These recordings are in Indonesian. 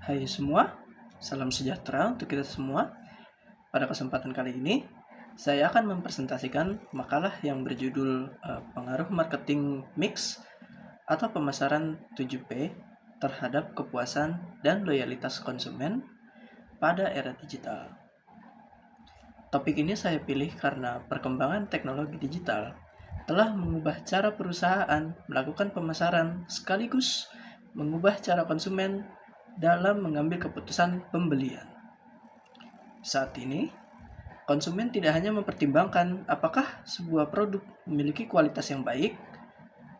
Hai semua, salam sejahtera untuk kita semua. Pada kesempatan kali ini, saya akan mempresentasikan makalah yang berjudul Pengaruh Marketing Mix atau Pemasaran 7P terhadap Kepuasan dan Loyalitas Konsumen pada Era Digital. Topik ini saya pilih karena perkembangan teknologi digital telah mengubah cara perusahaan melakukan pemasaran sekaligus mengubah cara konsumen dalam mengambil keputusan pembelian. Saat ini, konsumen tidak hanya mempertimbangkan apakah sebuah produk memiliki kualitas yang baik,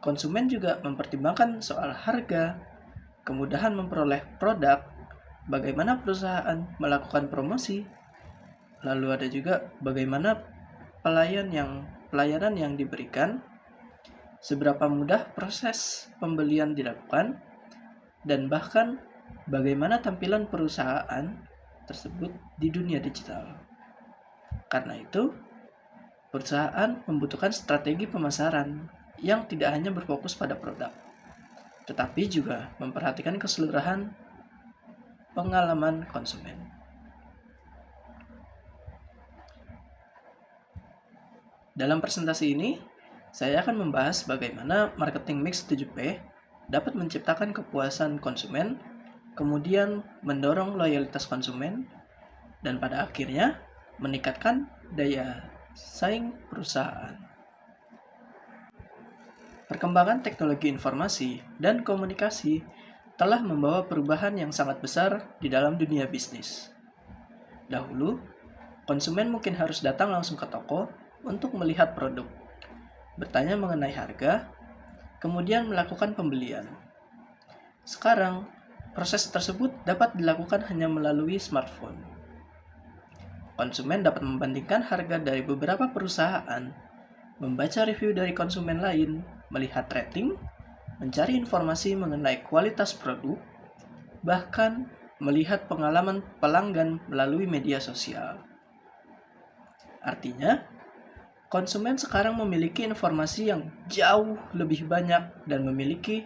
konsumen juga mempertimbangkan soal harga, kemudahan memperoleh produk, bagaimana perusahaan melakukan promosi, lalu ada juga bagaimana pelayanan yang diberikan, seberapa mudah proses pembelian dilakukan, dan bahkan bagaimana tampilan perusahaan tersebut di dunia digital. Karena itu, perusahaan membutuhkan strategi pemasaran yang tidak hanya berfokus pada produk, tetapi juga memperhatikan keseluruhan pengalaman konsumen. Dalam presentasi ini, saya akan membahas bagaimana marketing mix 7P dapat menciptakan kepuasan konsumen, kemudian mendorong loyalitas konsumen, dan pada akhirnya meningkatkan daya saing perusahaan. Perkembangan teknologi informasi dan komunikasi telah membawa perubahan yang sangat besar di dalam dunia bisnis. Dahulu, konsumen mungkin harus datang langsung ke toko untuk melihat produk, bertanya mengenai harga, kemudian melakukan pembelian. Sekarang, proses tersebut dapat dilakukan hanya melalui smartphone. Konsumen dapat membandingkan harga dari beberapa perusahaan, membaca review dari konsumen lain, melihat rating, mencari informasi mengenai kualitas produk, bahkan melihat pengalaman pelanggan melalui media sosial. Artinya, konsumen sekarang memiliki informasi yang jauh lebih banyak dan memiliki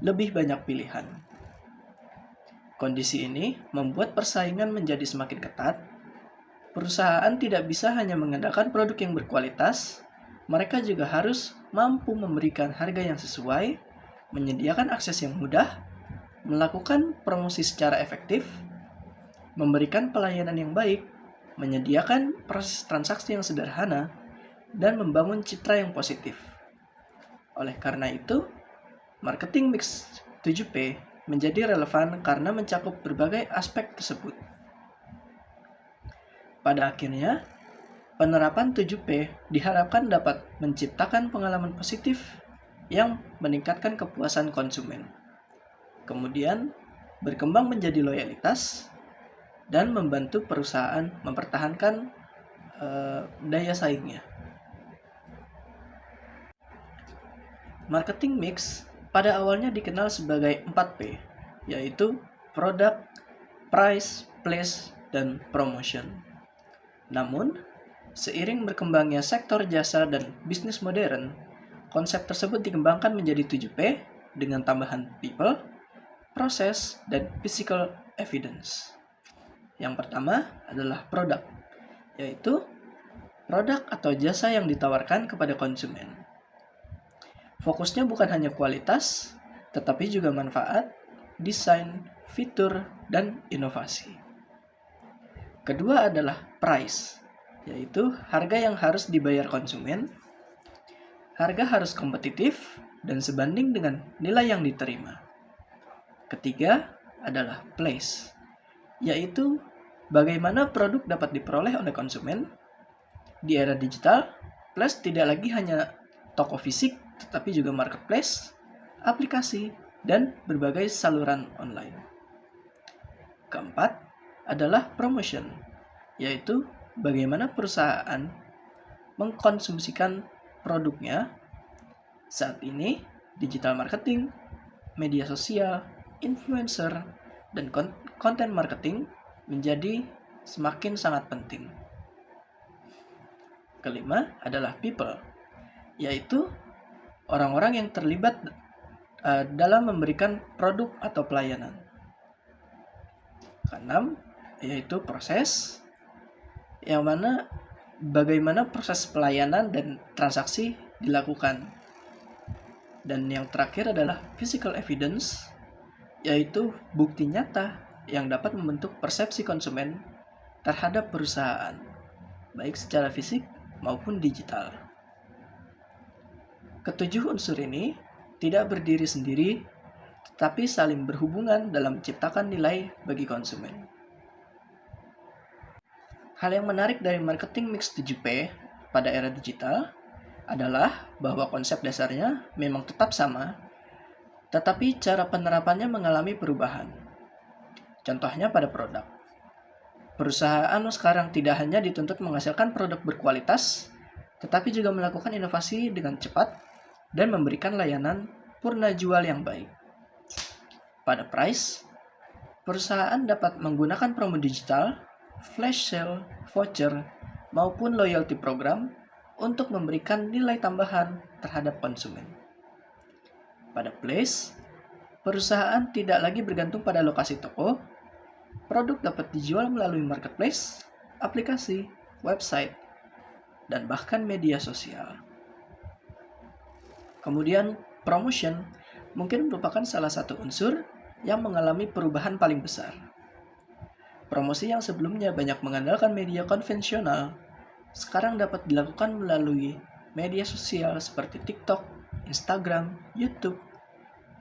lebih banyak pilihan. Kondisi ini membuat persaingan menjadi semakin ketat. Perusahaan tidak bisa hanya mengandalkan produk yang berkualitas, mereka juga harus mampu memberikan harga yang sesuai, menyediakan akses yang mudah, melakukan promosi secara efektif, memberikan pelayanan yang baik, menyediakan proses transaksi yang sederhana, dan membangun citra yang positif. Oleh karena itu, marketing mix 7P menjadi relevan karena mencakup berbagai aspek tersebut. Pada akhirnya, penerapan 7P diharapkan dapat menciptakan pengalaman positif yang meningkatkan kepuasan konsumen, kemudian berkembang menjadi loyalitas, dan membantu perusahaan mempertahankan daya saingnya. Marketing mix pada awalnya dikenal sebagai 4P, yaitu product, price, place, dan promotion. Namun, seiring berkembangnya sektor jasa dan bisnis modern, konsep tersebut dikembangkan menjadi 7P dengan tambahan people, process, dan physical evidence. Yang pertama adalah produk, yaitu produk atau jasa yang ditawarkan kepada konsumen. Fokusnya bukan hanya kualitas, tetapi juga manfaat, desain, fitur, dan inovasi. Kedua adalah price, yaitu harga yang harus dibayar konsumen. Harga harus kompetitif dan sebanding dengan nilai yang diterima. Ketiga adalah place, yaitu bagaimana produk dapat diperoleh oleh konsumen. Di era digital, place tidak lagi hanya toko fisik, tetapi juga marketplace, aplikasi, dan berbagai saluran online. Keempat adalah promotion, yaitu bagaimana perusahaan mengkonsumsikan produknya. Saat ini, digital marketing, media sosial, influencer, dan konten marketing menjadi semakin sangat penting. Kelima adalah people, yaitu orang-orang yang terlibat dalam memberikan produk atau pelayanan. Keenam, yaitu proses, yang mana bagaimana proses pelayanan dan transaksi dilakukan. Dan yang terakhir adalah physical evidence, yaitu bukti nyata yang dapat membentuk persepsi konsumen terhadap perusahaan, baik secara fisik maupun digital. Ketujuh unsur ini tidak berdiri sendiri, tetapi saling berhubungan dalam menciptakan nilai bagi konsumen. Hal yang menarik dari marketing mix 7P pada era digital adalah bahwa konsep dasarnya memang tetap sama, tetapi cara penerapannya mengalami perubahan. Contohnya pada produk. Perusahaan sekarang tidak hanya dituntut menghasilkan produk berkualitas, tetapi juga melakukan inovasi dengan cepat dan memberikan layanan purna jual yang baik. Pada price, perusahaan dapat menggunakan promo digital, flash sale, voucher, maupun loyalty program untuk memberikan nilai tambahan terhadap konsumen. Pada place, perusahaan tidak lagi bergantung pada lokasi toko. Produk dapat dijual melalui marketplace, aplikasi, website, dan bahkan media sosial. Kemudian, promotion mungkin merupakan salah satu unsur yang mengalami perubahan paling besar. Promosi yang sebelumnya banyak mengandalkan media konvensional, sekarang dapat dilakukan melalui media sosial seperti TikTok, Instagram, YouTube,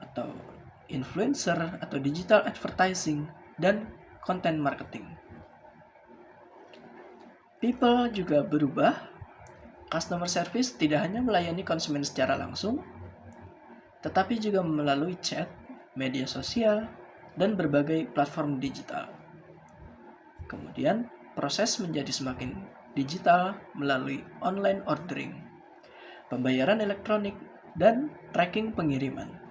atau influencer atau digital advertising, dan content marketing. People juga berubah. Customer service tidak hanya melayani konsumen secara langsung, tetapi juga melalui chat, media sosial, dan berbagai platform digital. Kemudian, proses menjadi semakin digital melalui online ordering, pembayaran elektronik, dan tracking pengiriman.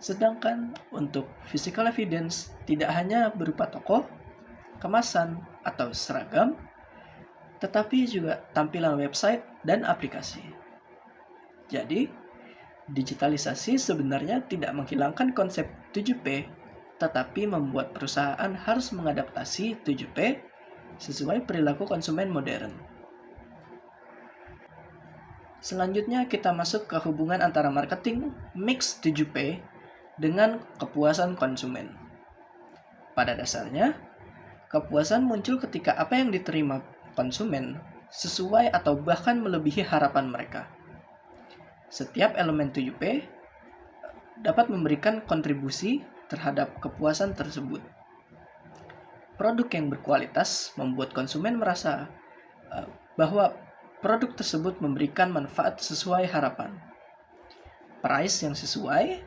Sedangkan untuk physical evidence tidak hanya berupa toko, kemasan, atau seragam, tetapi juga tampilan website dan aplikasi. Jadi, digitalisasi sebenarnya tidak menghilangkan konsep 7P, tetapi membuat perusahaan harus mengadaptasi 7P sesuai perilaku konsumen modern. Selanjutnya kita masuk ke hubungan antara marketing mix 7P dengan kepuasan konsumen. Pada dasarnya, kepuasan muncul ketika apa yang diterima konsumen sesuai atau bahkan melebihi harapan mereka. Setiap elemen 7P dapat memberikan kontribusi terhadap kepuasan tersebut. Produk yang berkualitas membuat konsumen merasa bahwa produk tersebut memberikan manfaat sesuai harapan. Price yang sesuai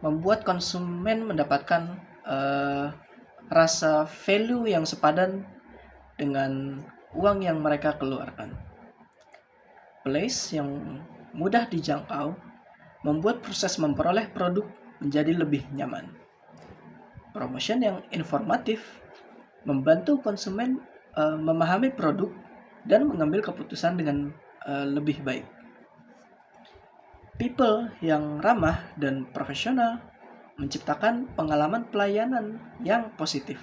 membuat konsumen mendapatkan rasa value yang sepadan dengan uang yang mereka keluarkan. Place yang mudah dijangkau membuat proses memperoleh produk menjadi lebih nyaman. Promotion yang informatif membantu konsumen memahami produk dan mengambil keputusan dengan lebih baik. People yang ramah dan profesional menciptakan pengalaman pelayanan yang positif.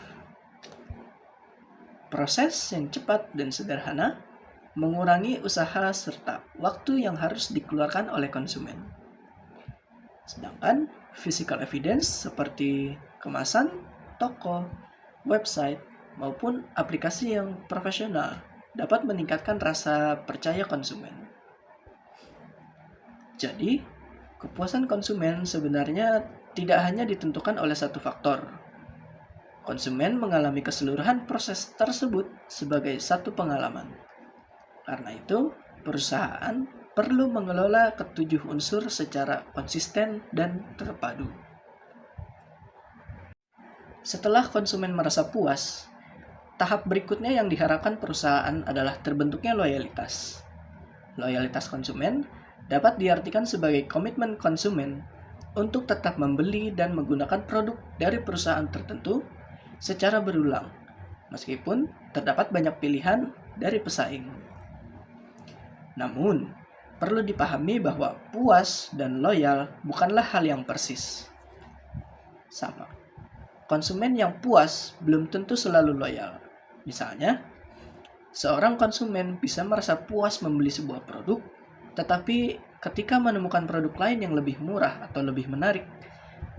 Proses yang cepat dan sederhana mengurangi usaha serta waktu yang harus dikeluarkan oleh konsumen. Sedangkan physical evidence seperti kemasan, toko, website, maupun aplikasi yang profesional dapat meningkatkan rasa percaya konsumen. Jadi, kepuasan konsumen sebenarnya tidak hanya ditentukan oleh satu faktor. Konsumen mengalami keseluruhan proses tersebut sebagai satu pengalaman. Karena itu, perusahaan perlu mengelola ketujuh unsur secara konsisten dan terpadu. Setelah konsumen merasa puas, tahap berikutnya yang diharapkan perusahaan adalah terbentuknya loyalitas. Loyalitas konsumen dapat diartikan sebagai komitmen konsumen untuk tetap membeli dan menggunakan produk dari perusahaan tertentu secara berulang, meskipun terdapat banyak pilihan dari pesaing. Namun, perlu dipahami bahwa puas dan loyal bukanlah hal yang persis sama. konsumen yang puas belum tentu selalu loyal. Misalnya, seorang konsumen bisa merasa puas membeli sebuah produk, tetapi ketika menemukan produk lain yang lebih murah atau lebih menarik,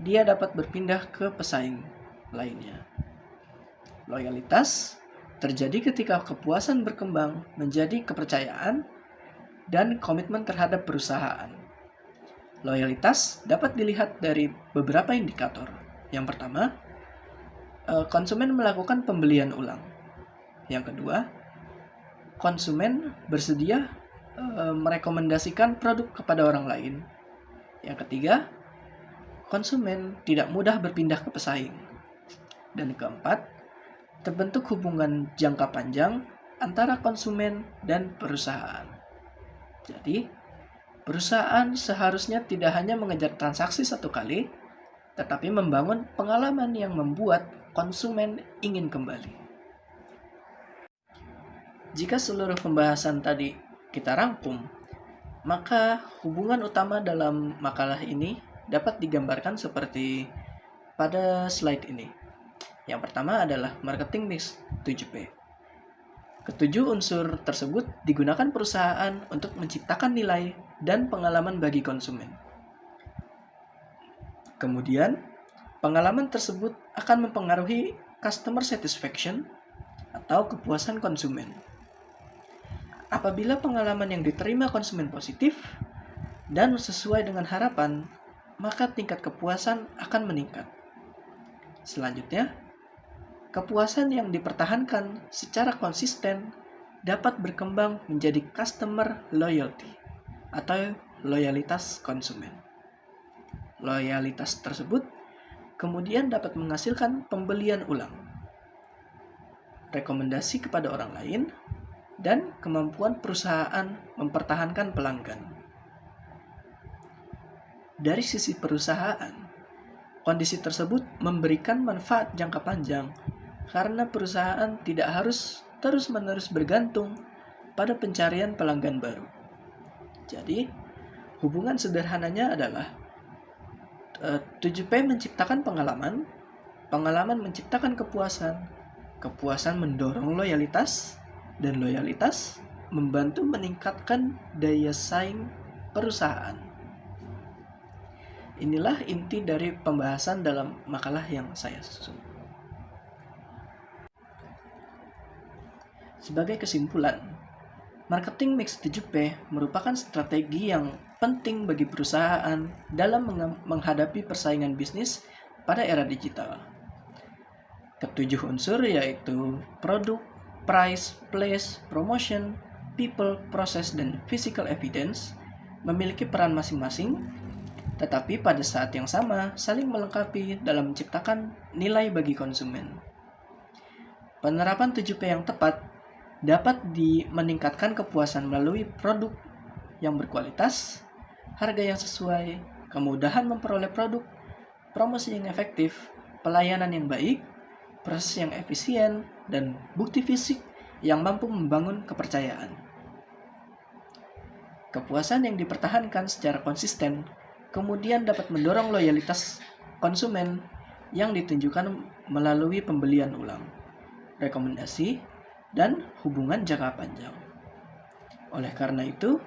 dia dapat berpindah ke pesaing lainnya. Loyalitas terjadi ketika kepuasan berkembang menjadi kepercayaan dan komitmen terhadap perusahaan. Loyalitas dapat dilihat dari beberapa indikator. Yang pertama, konsumen melakukan pembelian ulang. Yang kedua, konsumen bersedia merekomendasikan produk kepada orang lain. Yang ketiga, konsumen tidak mudah berpindah ke pesaing. Dan keempat, terbentuk hubungan jangka panjang antara konsumen dan perusahaan. Jadi, perusahaan seharusnya tidak hanya mengejar transaksi satu kali, tetapi membangun pengalaman yang membuat konsumen ingin kembali. Jika seluruh pembahasan tadi kita rangkum, maka hubungan utama dalam makalah ini dapat digambarkan seperti pada slide ini. Yang pertama adalah marketing mix 7P. Ketujuh unsur tersebut digunakan perusahaan untuk menciptakan nilai dan pengalaman bagi konsumen. Kemudian, pengalaman tersebut akan mempengaruhi customer satisfaction atau kepuasan konsumen. Apabila pengalaman yang diterima konsumen positif dan sesuai dengan harapan, maka tingkat kepuasan akan meningkat. Selanjutnya, kepuasan yang dipertahankan secara konsisten dapat berkembang menjadi customer loyalty atau loyalitas konsumen. Loyalitas tersebut kemudian dapat menghasilkan pembelian ulang, rekomendasi kepada orang lain, dan kemampuan perusahaan mempertahankan pelanggan. Dari sisi perusahaan, kondisi tersebut memberikan manfaat jangka panjang karena perusahaan tidak harus terus-menerus bergantung pada pencarian pelanggan baru. Jadi, hubungan sederhananya adalah 7P menciptakan pengalaman, pengalaman menciptakan kepuasan, kepuasan mendorong loyalitas, dan loyalitas membantu meningkatkan daya saing perusahaan. Inilah inti dari pembahasan dalam makalah yang saya susun. Sebagai kesimpulan, marketing mix 7P merupakan strategi yang penting bagi perusahaan dalam menghadapi persaingan bisnis pada era digital. Ketujuh unsur yaitu produk, price, place, promotion, people, process, dan physical evidence memiliki peran masing-masing, tetapi pada saat yang sama saling melengkapi dalam menciptakan nilai bagi konsumen. Penerapan 7P yang tepat dapat meningkatkan kepuasan melalui produk yang berkualitas, harga yang sesuai, kemudahan memperoleh produk, promosi yang efektif, pelayanan yang baik, proses yang efisien, dan bukti fisik yang mampu membangun kepercayaan. Kepuasan yang dipertahankan secara konsisten kemudian dapat mendorong loyalitas konsumen yang ditunjukkan melalui pembelian ulang, rekomendasi, dan hubungan jangka panjang. Oleh karena itu,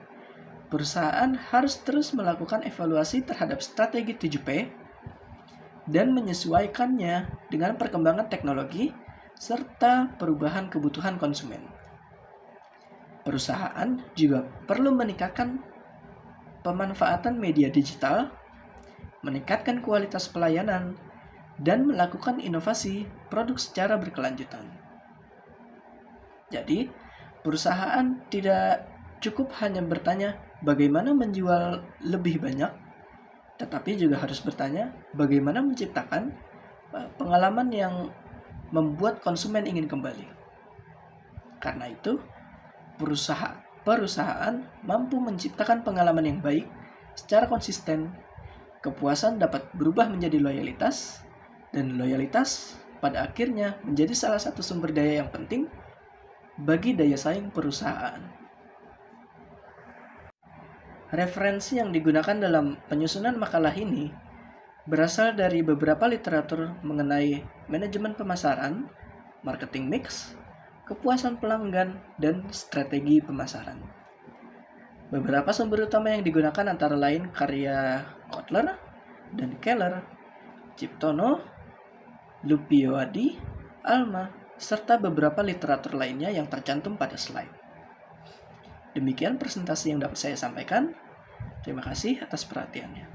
perusahaan harus terus melakukan evaluasi terhadap strategi 7P dan menyesuaikannya dengan perkembangan teknologi serta perubahan kebutuhan konsumen. Perusahaan juga perlu meningkatkan pemanfaatan media digital, meningkatkan kualitas pelayanan, dan melakukan inovasi produk secara berkelanjutan. Jadi, perusahaan tidak cukup hanya bertanya bagaimana menjual lebih banyak, tetapi juga harus bertanya bagaimana menciptakan pengalaman yang membuat konsumen ingin kembali. Karena itu, perusahaan mampu menciptakan pengalaman yang baik secara konsisten. Kepuasan dapat berubah menjadi loyalitas, dan loyalitas pada akhirnya menjadi salah satu sumber daya yang penting bagi daya saing perusahaan. Referensi yang digunakan dalam penyusunan makalah ini berasal dari beberapa literatur mengenai manajemen pemasaran, marketing mix, kepuasan pelanggan, dan strategi pemasaran. Beberapa sumber utama yang digunakan antara lain karya Kotler dan Keller, Ciptono, Lupioadi, Alma, serta beberapa literatur lainnya yang tercantum pada slide. Demikian presentasi yang dapat saya sampaikan. Terima kasih atas perhatiannya.